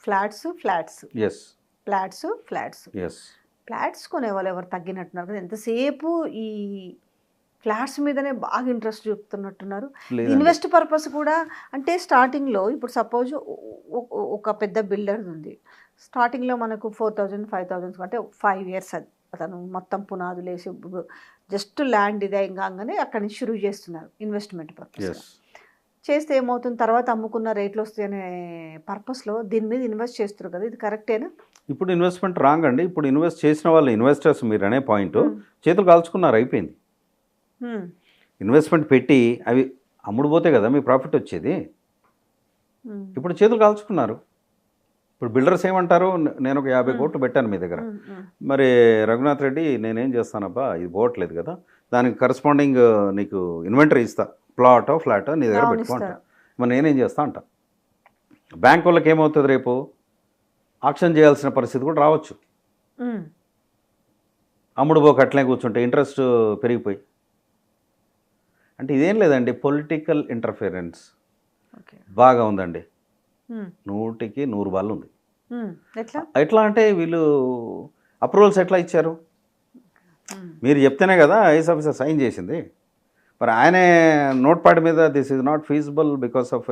Flats flats yes flats flats yes flats కొనేవాళ్ళు ఎవరు తగ్గినట్టున్నారు కదా, ఎంతసేపు ఈ ఫ్లాట్స్ మీదనే బాగా ఇంట్రెస్ట్ చూపుతున్నట్టున్నారు. లేదండి. ఇన్వెస్ట్ పర్పస్ కూడా అంటే స్టార్టింగ్లో ఇప్పుడు సపోజ్ ఒక పెద్ద బిల్డర్ ఉంది, స్టార్టింగ్లో మనకు 4000 5000 అంటే 5 years అది అతను మొత్తం పునాదులు వేసి జస్ట్ ల్యాండ్ ఇదే కాగానే అక్కడి నుంచి షురూ చేస్తున్నారు ఇన్వెస్ట్మెంట్ పర్పస్. ఎస్ చేస్తే ఏమవుతుంది, తర్వాత అమ్ముకున్న రేట్లు వస్తాయనే పర్పస్లో దీని మీద ఇన్వెస్ట్ చేస్తారు కదా, ఇది కరెక్టేనా? ఇప్పుడు ఇన్వెస్ట్మెంట్ రాంగ్ అండి. ఇప్పుడు ఇన్వెస్ట్ చేసిన వాళ్ళు ఇన్వెస్టర్స్ మీరు అనే పాయింట్ చేతులు కాల్చుకున్నారు, అయిపోయింది. ఇన్వెస్ట్మెంట్ పెట్టి అవి అమ్ముడు పోతే కదా మీ ప్రాఫిట్ వచ్చేది. ఇప్పుడు చేతులు కాల్చుకున్నారు. ఇప్పుడు బిల్డర్స్ ఏమంటారు, నేను ఒక 50 కోట్లు పెట్టాను మీ దగ్గర, మరి రఘునాథ్ రెడ్డి నేనేం చేస్తానబ్బా ఇది పోవట్లేదు కదా, దానికి కరస్పాండింగ్ నీకు ఇన్వెంటరీ ఇస్తా, ప్లాటో ఫ్లాటో నీ దగ్గర పెట్టుకుంటా, మరి నేనేం చేస్తా అంట. బ్యాంక్ వాళ్ళకి ఏమవుతుంది, రేపు ఆక్షన్ చేయాల్సిన పరిస్థితి కూడా రావచ్చు. అమ్ముడు పోక అట్లే కూర్చుంటే ఇంట్రెస్ట్ పెరిగిపోయి. అంటే ఇదేం లేదండి, పొలిటికల్ ఇంటర్ఫిరెన్స్ బాగా ఉందండి. 100కి 100 బాల్ ఉంది. ఎట్లా అంటే వీళ్ళు అప్రూవల్స్ ఎట్లా ఇచ్చారు, మీరు చెప్తేనే కదా ఐఏఎస్ ఆఫీసర్ సైన్ చేసింది. మరి ఆయనే నోట్ ప్యాడ్ మీద this is not feasible because of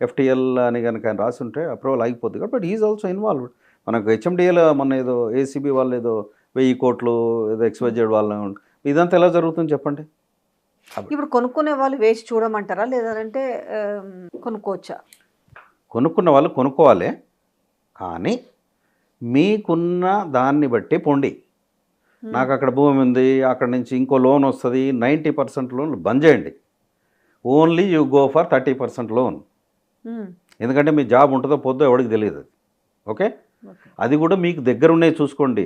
FTL అని కనుక ఆయన రాసి ఉంటే అప్రూవల్ ఆగిపోద్ది కాబట్టి. But is also involved. మనకు HMDL మొన్న ఏదో ACB వాళ్ళు ఏదో 1000 కోట్లు ఏదో XYZ వాళ్ళ, ఇదంతా ఎలా జరుగుతుంది చెప్పండి. ఇప్పుడు కొనుక్కునే వాళ్ళు వేసి చూడమంటారా, లేదంటే కొనుక్కోవచ్చా? కొనుక్కున్న వాళ్ళు కొనుక్కోవాలి, కానీ మీకున్న దాన్ని బట్టి పోండి. నాకు అక్కడ భూమి ఉంది, అక్కడ నుంచి ఇంకో లోన్ వస్తుంది, 90% లోన్లు బంద్ చేయండి. Only you go for 30% loan. ఎందుకంటే మీ జాబ్ ఉంటుందో పోద్దో ఎవరికి తెలియదు. ఓకే, అది కూడా మీకు దగ్గర ఉన్నాయి చూసుకోండి.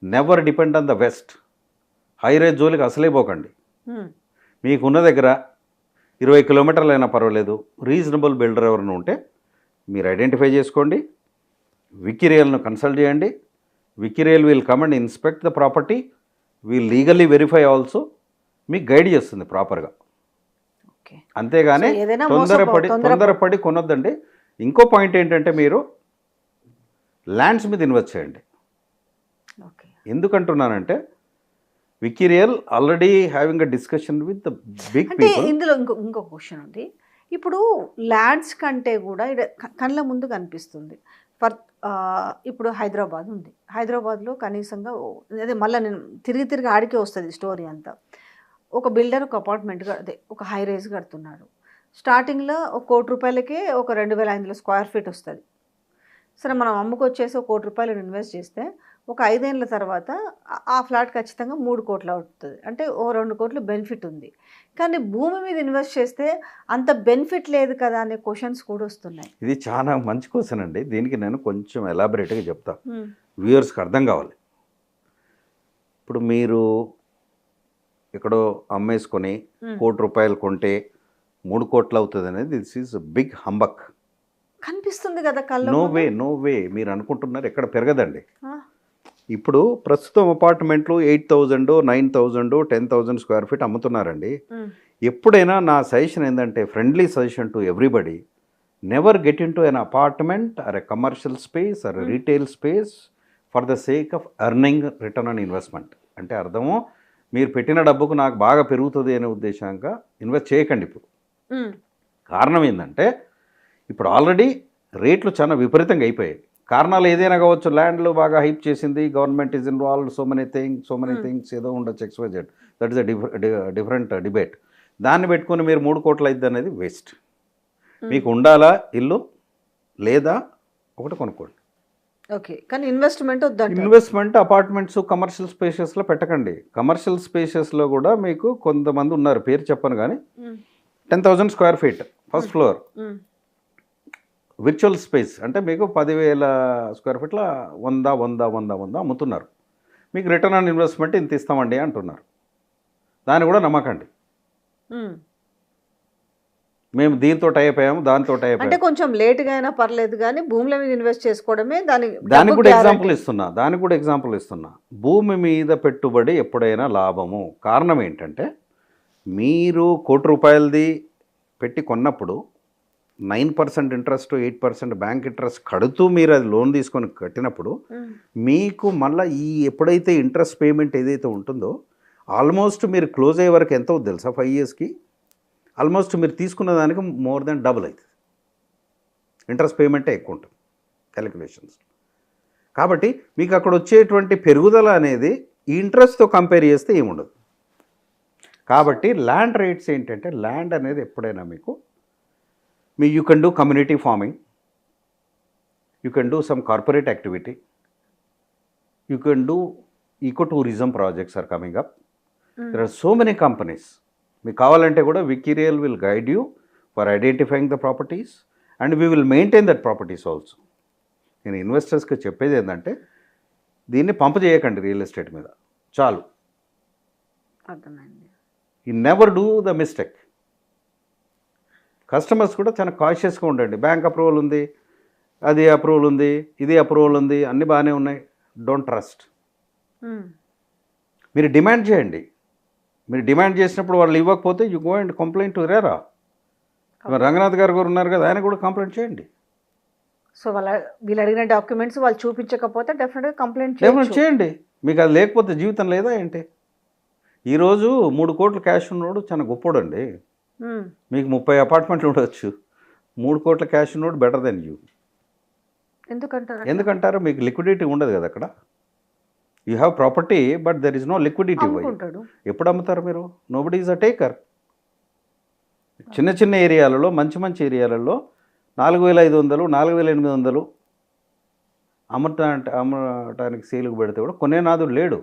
Never depend on the west. High range జోలికి అసలే పోకండి. మీకున్న దగ్గర 20 కిలోమీటర్లు అయినా పర్వాలేదు, రీజనబుల్ బిల్డర్ ఎవరైనా ఉంటే మీరు ఐడెంటిఫై చేసుకోండి. వికీరియల్ను కన్సల్ట్ చేయండి. వికీరియల్ will come and inspect the property, will legally verify also, మీకు గైడ్ చేస్తుంది ప్రాపర్గా. అంతేగాని తొందరపడి కొనొద్దండి. ఇంకో పాయింట్ ఏంటంటే మీరు ల్యాండ్స్ మీద ఇన్వెస్ట్ చేయండి. ఎందుకంటున్నానంటే వికీరియల్ already having a discussion with the big people. ఇందులో ఇంకో క్వశ్చన్ ఉంది. ఇప్పుడు ల్యాండ్స్ కంటే కూడా కళ్ళ ముందు కనిపిస్తుంది. ఇప్పుడు హైదరాబాద్ ఉంది, హైదరాబాద్లో కనీసంగా అదే మళ్ళీ నేను తిరిగి ఆడికే వస్తుంది స్టోరీ అంతా. ఒక బిల్డర్ ఒక అపార్ట్మెంట్ అదే ఒక హై రైజ్ కడుతున్నాడు. స్టార్టింగ్లో ₹1 కోటికే ఒక 2500 స్క్వేర్ ఫీట్ వస్తుంది. సరే మనం అమ్ముకొచ్చేసి ₹1 కోటి ఇన్వెస్ట్ చేస్తే ఒక 5 ఏళ్ళ తర్వాత ఆ ఫ్లాట్ ఖచ్చితంగా 3 కోట్లు అవుతుంది. అంటే ఓ 2 కోట్లు బెనిఫిట్ ఉంది. కానీ భూమి మీద ఇన్వెస్ట్ చేస్తే అంత బెనిఫిట్ లేదు కదా అనే క్వశ్చన్స్ కూడా వస్తున్నాయి. ఇది చాలా మంచి క్వశ్చన్ అండి. దీనికి నేను కొంచెం ఎలాబరేట్గా చెప్తా, వ్యూయర్స్కి అర్థం కావాలి. ఇప్పుడు మీరు ఎక్కడో అమ్మేసుకొని ₹1 కోటి కొంటే 3 కోట్లు అవుతుంది అనేది దిస్ ఈజ్ బిగ్ హంబక్. కనిపిస్తుంది కదా కళ్ళ. నో వే మీరు అనుకుంటున్నారు, ఎక్కడ పెరగదండి. ఇప్పుడు ప్రస్తుతం అపార్ట్మెంట్లు 8000 9000 10,000 స్క్వేర్ ఫీట్ అమ్ముతున్నారండి. ఎప్పుడైనా నా సజెషన్ ఏంటంటే, friendly suggestion to everybody, never get into an apartment or a commercial space or retail space for the sake of earning return on investment. అంటే అర్థము, మీరు పెట్టిన డబ్బుకు నాకు బాగా పెరుగుతుంది అనే ఉద్దేశంగా ఇన్వెస్ట్ చేయకండి. ఇప్పుడు కారణం ఏంటంటే, ఇప్పుడు ఆల్రెడీ రేట్లు చాలా విపరీతంగా అయిపోయాయి. కారణాలు ఏదైనా కావచ్చు, ల్యాండ్లు బాగా హైప్ చేసింది, government is involved, so many things ఏదో ఉండొచ్చు, XYZ. That is a different debate. దాన్ని పెట్టుకుని మీరు 3 కోట్లు అయింది అనేది వేస్ట్. మీకు ఉండాలా ఇల్లు, లేదా ఒకటి కొనుక్కోండి. ఓకే, కానీ ఇన్వెస్ట్మెంట్ వద్దండి. ఇన్వెస్ట్మెంట్ అపార్ట్మెంట్స్ కమర్షియల్ స్పేసెస్లో పెట్టకండి. కమర్షియల్ స్పేసెస్లో కూడా మీకు కొంతమంది ఉన్నారు, పేరు చెప్పను కానీ, 10,000 square feet first floor virtual space అంటే మీకు 10,000 స్క్వేర్ ఫీట్ల 100 అమ్ముతున్నారు. మీకు రిటర్న్ ఆన్ ఇన్వెస్ట్మెంట్ ఇంత ఇస్తామండి అంటున్నారు. దాన్ని కూడా నమ్మకండి. మేము దీంతో అయిపోయాము, దాంతో అయిపోయాము అంటే కొంచెం లేట్గా అయినా పర్లేదు, కానీ భూముల మీద ఇన్వెస్ట్ చేసుకోవడమే దానికి కూడా ఎగ్జాంపుల్ ఇస్తున్నా. భూమి మీద పెట్టుబడి ఎప్పుడైనా లాభము. కారణం ఏంటంటే, మీరు ₹1 కోటి పెట్టి కొన్నప్పుడు 9% ఇంట్రెస్ట్ 8% బ్యాంక్ ఇంట్రెస్ట్ కడుతూ మీరు అది లోన్ తీసుకొని కట్టినప్పుడు మీకు మళ్ళీ ఈ ఎప్పుడైతే ఇంట్రెస్ట్ పేమెంట్ ఏదైతే ఉంటుందో ఆల్మోస్ట్ మీరు క్లోజ్ అయ్యే వరకు ఎంత అవుతుంది తెలుసా 5 yearsకి ఆల్మోస్ట్ మీరు తీసుకున్న దానికి మోర్ దెన్ డబుల్ అవుతుంది. ఇంట్రెస్ట్ పేమెంటే ఎక్కువ ఉంటుంది క్యాలిక్యులేషన్స్. కాబట్టి మీకు అక్కడ వచ్చేటువంటి పెరుగుదల అనేది ఈ ఇంట్రెస్ట్తో కంపేర్ చేస్తే ఏముండదు. కాబట్టి ల్యాండ్ రేట్స్ ఏంటంటే ల్యాండ్ అనేది ఎప్పుడైనా మీకు you can do community farming, you can do some corporate activity, you can do eco tourism projects are coming up. There are so many companies. మీకు కావాలంటే కూడా వికీరియల్ will guide you for identifying the properties and we will maintain that properties also. నేను ఇన్వెస్టర్స్కి చెప్పేది ఏంటంటే దీన్ని పంపు చేయకండి రియల్ ఎస్టేట్ మీద, చాలు. అర్థమైంది. You never do the mistake. Customers కూడా చాలా కాషియస్గా ఉండండి. బ్యాంక్ అప్రూవల్ ఉంది, అది అప్రూవల్ ఉంది, ఇది అప్రూవల్ ఉంది, అన్నీ బాగానే ఉన్నాయి. Don't trust. మీరు డిమాండ్ చేయండి. మీరు డిమాండ్ చేసినప్పుడు వాళ్ళు ఇవ్వకపోతే you go and complaint to RERA. Ranganath గారు ఉన్నారు కదా, ఆయన కూడా కంప్లైంట్ చేయండి. సో వీళ్ళు అడిగిన డాక్యుమెంట్స్ వాళ్ళు చూపించకపోతే డెఫినెట్గా కంప్లైంట్ చేయండి. మీకు అది లేకపోతే జీవితం లేదా ఏంటి? ఈరోజు 3 కోట్ల క్యాష్ ఉన్నోడు చాలా గొప్పోడండి. మీకు 30 అపార్ట్మెంట్లు ఉండొచ్చు, 3 కోట్ల క్యాష్ ఉన్నోడు బెటర్ దెన్ యూ. ఎందుకంటారు? మీకు లిక్విడిటీ ఉండదు కదా అక్కడ. You have property but there is no liquidity. ఎప్పుడు అమ్ముతారు మీరు? Nobody is a taker. చిన్న చిన్న ఏరియాలలో, మంచి మంచి ఏరియాలలో 4,500 4,800 అమ్మటానికి సేలుకు పెడితే కూడా కొనే నాదుడు లేడు.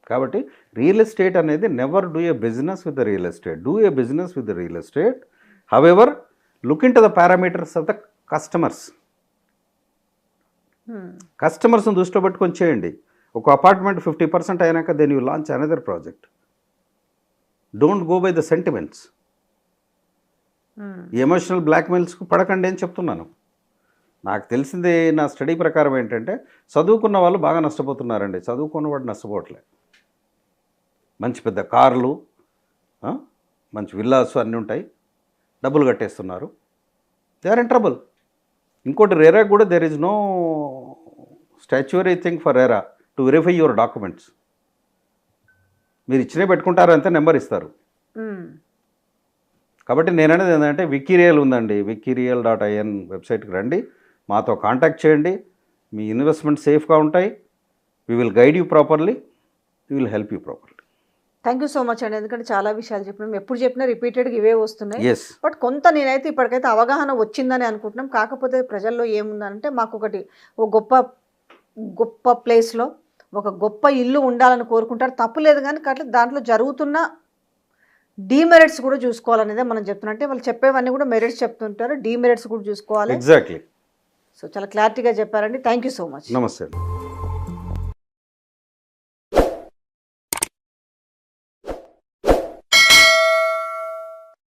కాబట్టి రియల్ ఎస్టేట్ అనేది never do a business with the real estate. Do a business with the real estate. However look into the parameters of the customers. కస్టమర్స్ని దృష్టిలో పెట్టుకొని చేయండి. ఒక అపార్ట్మెంట్ 50% అయినాక then you launch another project. Don't go by the sentiments. Emotional బ్లాక్మెయిల్స్కు పడకండి అని చెప్తున్నాను. నాకు తెలిసిందే, నా స్టడీ ప్రకారం ఏంటంటే చదువుకున్న వాళ్ళు బాగా నష్టపోతున్నారండి. చదువుకున్నవాడు నష్టపోవట్లే. మంచి పెద్ద కార్లు, మంచి విల్లాస్ అన్నీ ఉంటాయి, డబ్బులు కట్టేస్తున్నారు. They are in trouble. ఇంకోటి రేరా కూడా there is no statutory thing for RERA to verify your documents. మీరు ఇచ్చినే పెట్టుకుంటారు, అంతే నెంబర్ ఇస్తారు. కాబట్టి నేను అనేది ఏంటంటే వికీరియల్ ఉందండి, wikirial.in వెబ్సైట్కి రండి, మాతో కాంటాక్ట్ చేయండి. మీ ఇన్వెస్ట్మెంట్ సేఫ్గా ఉంటాయి. We will guide you properly, we will help you properly. Thank you so much అండి. ఎందుకంటే చాలా విషయాలు చెప్పినాం. ఎప్పుడు చెప్పినా రిపీటెడ్గా ఇవే వస్తున్నాయి. ఎస్. బట్ కొంత నేనైతే ఇప్పటికైతే అవగాహన వచ్చిందని అనుకుంటున్నాం. కాకపోతే ప్రజల్లో ఏముందంటే మాకు ఒకటి ఓ గొప్ప ప్లేస్లో ఒక గొప్ప ఇల్లు ఉండాలని కోరుకుంటారు. తప్పులేదు, కానీ అట్లా దాంట్లో జరుగుతున్న డీమెరిట్స్ కూడా చూసుకోవాలనేదే మనం చెప్తున్నాం. అంటే వాళ్ళు చెప్పేవన్నీ కూడా మెరిట్స్ చెప్తుంటారు, డీమెరిట్స్ కూడా చూసుకోవాలి. ఎగ్జాక్ట్లీ. సో చాలా క్లారిటీగా చెప్పారండి. Thank you so much. నమస్తే.